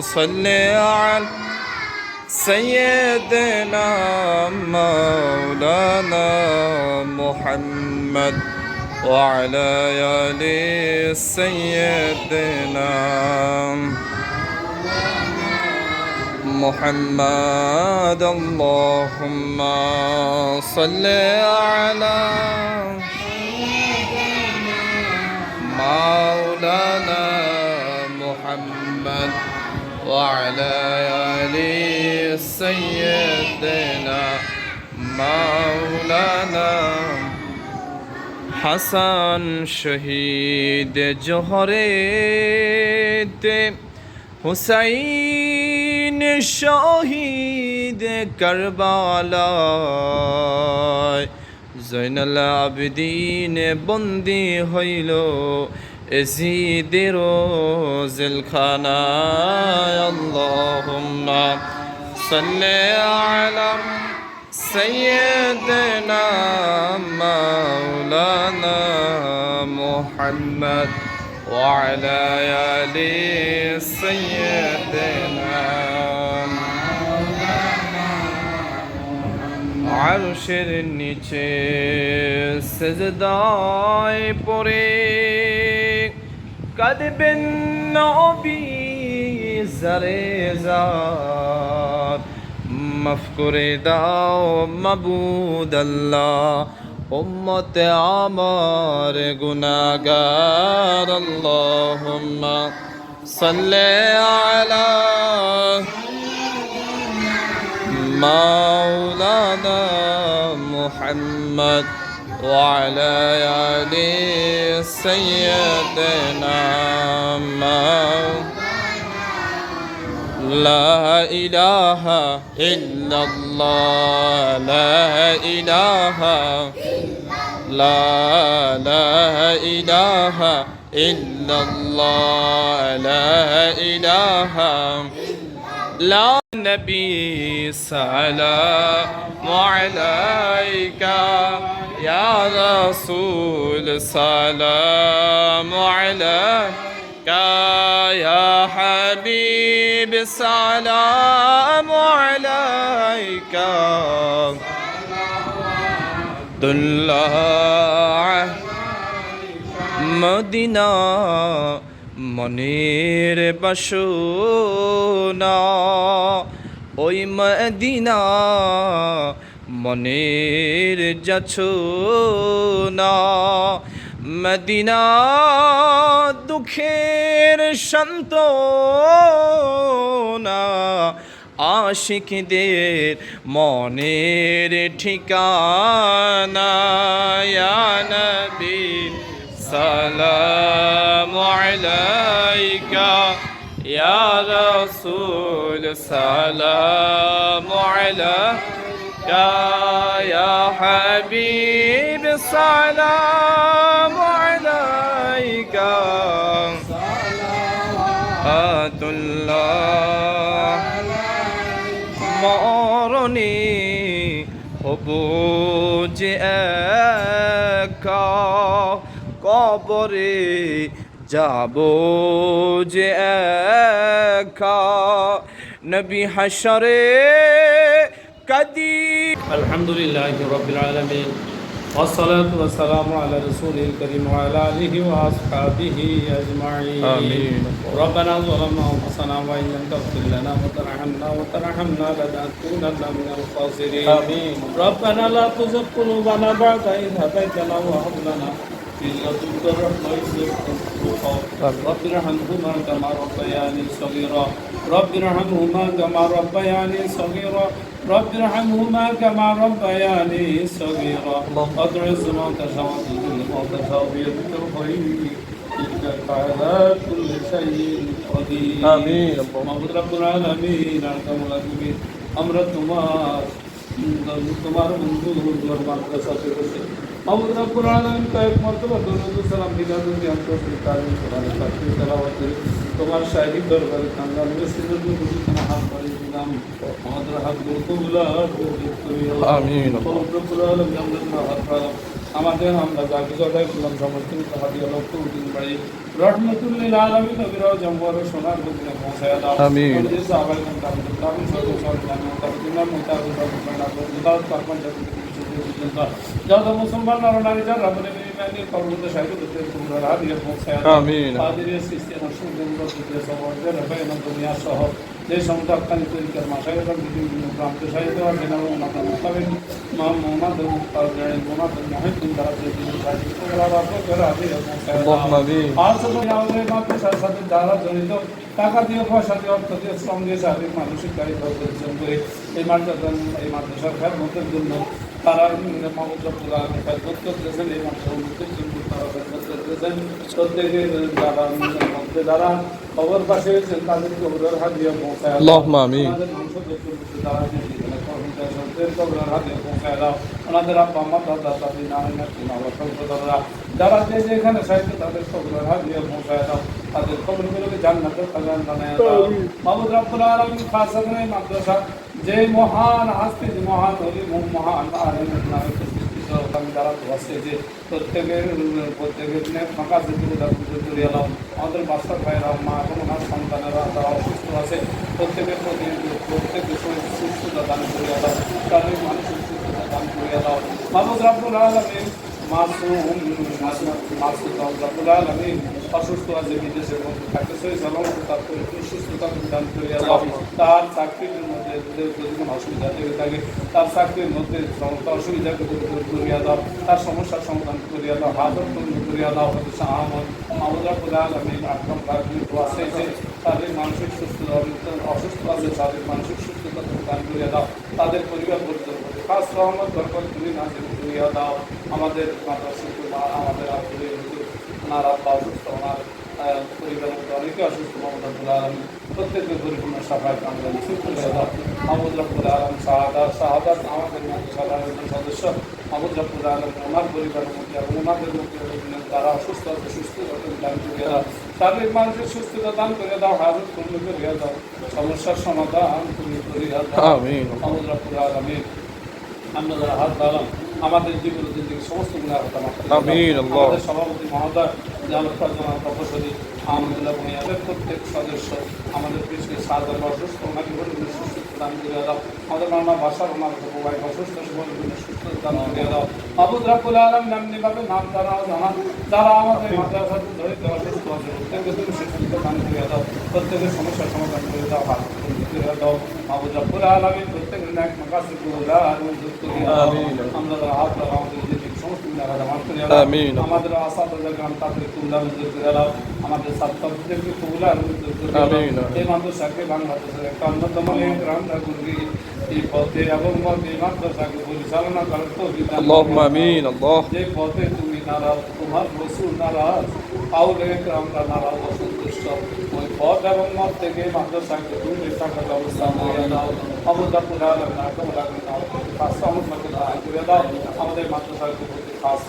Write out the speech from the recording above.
صل على سيدنا مولانا محمد وعلى آل سيدنا محمد اللهم صل على مولانا محمد وعلى آل سيدنا مولانا حسن شهيد جوهرت হুসাইন শহীদ কারবালায় জৈনুল আবেদিন বন্দী হইল এজিদের জেলখানায় আল্লাহুম্মা সাল্লি আলা সাইয়্যিদিনা মাওলানা মুহাম্মদ وعلى آل سيدنا আরশের নিচে সেজদায় পড়ে কাঁদবেন নবী জারে জাত মাফ করে দাও মাবুদ আল্লাহ উম্মত আমার গুনাহগার আল্লাহুম্মা সাল্লি আলা মাওলানা মুহাম্মদ ওয়া আলা আলি সাইয়্যিদিনা লা ইলাহা ইল্লাল্লাহ লা ইলাহা لا إله إلا الله لا إله لا نبي سلام عليك يا رسول سلام عليك يا حبيب سلام عليك মদিনা মনের বাসনা ওই মদিনা মনের যাচনা মদিনা দুঃখের সান্ত্বনা আশিকদের মনের ঠিকানা ইয়া নবী সালামু আলাইকা ইয়া রাসূল সালামু আলাইকা ইয়া হাবিব সালামু আলাইকা সালাওয়াতুল্লাহ মরণে হব যে একা কবরে যাব যে একা নবী হাশরে কদি আলহামদুলিল্লাহি রাব্বিল আলামিন والصلاة والسلام على رسول الكريم وعلى آله وأصحابه أجمعين آمين ربنا ظلمنا أنفسنا وإن لم تغفر لنا وترحمنا لنكونن من الخاسرين آمين ربنا لا تزغ قلوبنا بعد إذ هديتنا وهب لنا من لدنك رحمة رب ارحمهما كما ربياني صغيرا رب ارحمهما كما ربياني صغيرا رب ارحمهما كما ربياني صغيرا أدرس ما تشاء وتذل ما تشاء بيدك الخير إنك على كل شيء قدير آمين محمد رب العالمين أرحم الراحمين আমরা তোমার বন্ধু তোমার মাদ্রাসাতে বসে محمد رب العالمين কয়েক মর্তবা দরুদ সালাম দিলাম যে আন্তরিক কারণে কোরআন পাঠে তেলাওয়াত করে তোমার শাহী দরবারে কাঙ্গাল মেসেজের মধ্যে তোমার হাত পাড়ি দিলাম আমাদের হাত কবুল আমিন محمد رب العالمين আমরা হাত পাড়া আমাদের আমরা যা কিছু আদায় করলাম সমস্ত হাদিয়া লক্ষ্য উদ্দিন বাড়ি রহমতুল্লিল আলামিন নবীরাও জম্বর সোনার গদিনে পৌঁছায় দাও আমিন। আমাদের সাহাবায়ে কেরাম তাবিঈন সর্বসর জান্নাত তাবিঈন মুতাবিন সর্বসর তারপর যত মুসলমান নরনারী যারা রাব্বুল আলামিনের কবরতে শাহিদ হতে তোমরা হাদিয়া পৌঁছায় দাও আমিন। হাদিয়া সৃষ্টি নসুদের মধ্যে সমাজের রবায়ন দুনিয়া সহ যে সংস্থাখানি তরিকার মাশায়েখের বিভিন্ন প্রান্তে শাহিদ হওয়ার জন্য ওনাদের মোতাবেক মোহাম্মদ মহিউদ্দিন দ্বারা যে শাহিদ করা রাখো যারা হাদিয়া পৌঁছায় দাও اللهم آمين আর সব আমাদের মাদ্রাসার সাথে যারা জড়িত টাকা দিয়ে পয়সা দিয়ে অর্থ দিয়ে শ্রম দিয়ে শারীরিক মানসিক কারিগর পরিশ্রম করে এই মাদ্রাসার খেদমতের জন্য তারা মহব্বতুল্লাহ খেদমত করতেছেন এই মাদ্রাসার উন্নতির জন্য তারা খেদমত করতেছেন প্রত্যেকের যারা মধ্যে যারা খবর পাশে হয়েছেন তাদের কবরের হাদিয়া পৌঁছায় দাও। اللهم آمين ওনাদের বংশধরদের মধ্যে যারা জীবিত কর্মচারীদের কবরের হাদিয়া পৌঁছায় দাও। ওনাদের আব্বা আম্মা দাদা দাদি নানি নাতি বাবা সন্তানরা যারা যে যেখানে সাহিত্য তাদের কবরের হাদিয়া পৌঁছায় দাও, তাদের কবরগুলোকে জান্নাতের বাগান বানায় দাও। মাহমুদ রাব্বুল আলামিন খাস করে এই মাদ্রাসা যে মহান হাস্তি যে মহান হলি মহান আলিমের নামে প্রতিষ্ঠিত আমি যারা বসে যে প্রত্যেকের ফাঁকা যেগুলো জড়িয়ে দাও। আমাদের বাচ্চার ভাইয়েরা মা এবং ওনার সন্তানেরা তারা অসুস্থ আছে প্রত্যেকের প্রতি প্রত্যেকের সুস্থতা দান করিয়া দাও, তাদের মানসিক সুস্থতা দান করিয়া দাও। মাহমুদ রাব্বুল আলামিন রাব্বুল আলামিন অসুস্থ আছে বিদেশের মধ্যে থাকে সেই সালামত তার সুস্থতা দান করিয়া দাও। তার চাকরির মধ্যে যদি কোনো অসুবিধা থেকে থাকে তার চাকরির মধ্যে সমস্ত অসুবিধাকে দূর করিয়া দাও, তার সমস্যার সমাধান করিয়া দাও, হাজত করিয়া দাও। মাহমুদ রাব্বুল আলামিন আকরাম আছে যে তাদের মানসিক সুস্থতা অসুস্থ আছে তাদের মানসিক সুস্থতা দান করিয়া দাও, তাদের পরিবার পরিজন খাস রহমত বরকত তুমি নাজিল করিয়া দাও। আমাদের মাদ্রাসা আমাদের ওনার আব্বা অসুস্থ, ওনার পরিবারের মধ্যে অনেকে অসুস্থ। মাহমুদ রাব্বুল আলামিন প্রত্যেকের পরিপূর্ণ সাফায়াত কামনা করিয়া দাও। মাহমুদ রাব্বুল আলামিন শাহাদাত আমাদের সাধারণ সদস্য মাহমুদ রাব্বুল আলামিন ওনার পরিবারের মধ্যে এবং ওনাদের মধ্যে যারা অসুস্থ আছে সুস্থতা দান করিয়া দাও, তাদের মানুষের সুস্থতা দান করিয়া দাও, হাজত পূর্ণ করিয়া দাও, সমস্যার সমাধান তুমি করিয়া দাও। আমিন মাহমুদ রাব্বুল আলামিন আমরা যারা হাত দাঁড়ান আমাদের জীবন জিন্দিগি সমস্ত গুণার কথা মাফ করে দাও। আমিন আল্লাহ। আমাদের সভাপতি মহোদয় জামাত প্রফেসরি আহমদুল্লাহ ভূঁইয়াদের প্রত্যেক সদস্য আমাদের পিছিয়ে সাধারণ অসুস্থ ওনাকে পরিপূর্ণ সুস্থ দান করিয়া দাও। আমাদের নানা ভাষার ওনার ভাই অসুস্থ পরিপূর্ণ সুস্থ দান করিয়া দাও। মাহমুদ রাব্বুল আলামিন এমনিভাবে নাম জানাও জানান যারা আমাদের মাদ্রাসাতে ধরিত অসুস্থ আছে প্রত্যেকে তুমি সুস্থ দান করিয়া দাও, প্রত্যেকের সমস্যার সমাধান করে দাও, হাত করিয়া দাও। মাহমুদ রাব্বুল আলামিন প্রত্যেকের ন্যাক মাকাসিদুল্লাহ আর মঞ্জুর করিয়া দাও। আমরা যারা হাত দ্বারা আমাদের জিন্দিগি সমস্ত গুনাহ মাফ করিয়া দাও। আমিন। আমাদের আসাদুল্লাহ গ্রাম তাদের কুল্লা মঞ্জুর করিয়া দাও, আমাদের ছাত্রদেরকে কুল্লা মঞ্জুর করিয়া দাও। আমিন। এই মাদ্রাসাকে বাংলাদেশের একটা অন্যতম গ্রাম ঠাকুরকে এই পথে এবং এই মাদ্রাসাকে পরিচালনা করার তৌফিক দান اللهم করিয়া দাও। آمين الله যে পথে তুমি নারাজ, তোমার রসুল নারাজ, আউলে আমরা নারাজ অসন্তুষ্ট, ওই পথ এবং মত থেকে মাদ্রাসাকে তুমি থাকার ব্যবস্থা করিয়া দাও। মাহমুদ রাব্বুল আলামিন খাস রহমত করে দাও, আমাদের মাদ্রাসাকে খাস